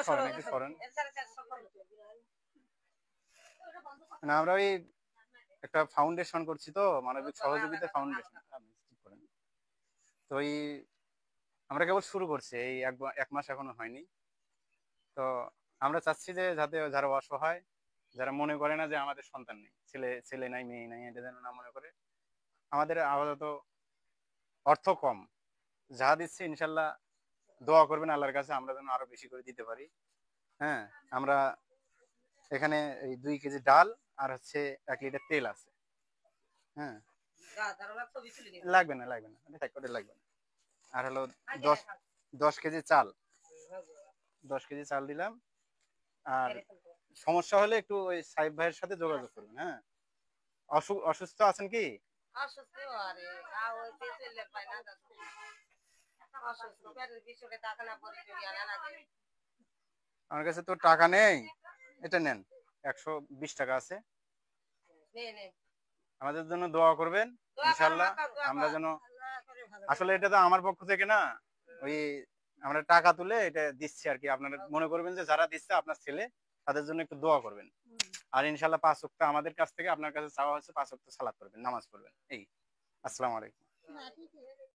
সরেন না, আমরা ওই একটা ফাউন্ডেশন করছি তো, মানবিক সহযোগিতা ফাউন্ডেশন। তো ওই আমরা কেবল শুরু করছি, এই এক মাস এখনো হয়নি। তো আমরা চাচ্ছি যে যাতে যারা অসহায়, যারা মনে করে না যে আমাদের সন্তান নেই, ছেলে ছেলে নাই মেয়ে নাই, এটা যেন না মনে করে। আমাদের আপাতত অর্থ কম, যা দিচ্ছে ইনশাল্লাহ দোয়া করবেন আল্লাহর কাছে আমরা যেন আরো বেশি করে দিতে পারি। হ্যাঁ, আমরা এখানে এই 2 কেজি ডাল আর হচ্ছে 1 লিটার তেল আছে। হ্যাঁ, লাগবে না লাগবে না, লাগবে না। আর হলো 10 কেজি চাল, 10 কেজি চাল দিলাম। আর সমস্যা হলে একটু ওই সাহেব ভাইয়ের সাথে যোগাযোগ করবেন। হ্যাঁ, অসুস্থ আছেন কি? আমার কাছে তো টাকা নেই, এটা নেন, 120 টাকা আছে। আমাদের জন্য দোয়া করবেন ইনশাল্লাহ, আমরা যেন, আসলে এটা তো আমার পক্ষ থেকে না, ওই আমরা টাকা তুলে এটা দিচ্ছি আর কি। আপনারা মনে করবেন যে যারা দিচ্ছে আপনার ছেলে, তাদের জন্য একটু দোয়া করবেন। আর ইনশাল্লাহ 5 ওয়াক্ত আমাদের কাছ থেকে আপনার কাছে চাওয়া হচ্ছে, 5 ওয়াক্ত সালাত করবেন, নামাজ পড়বেন। এই, আসসালামু আলাইকুম।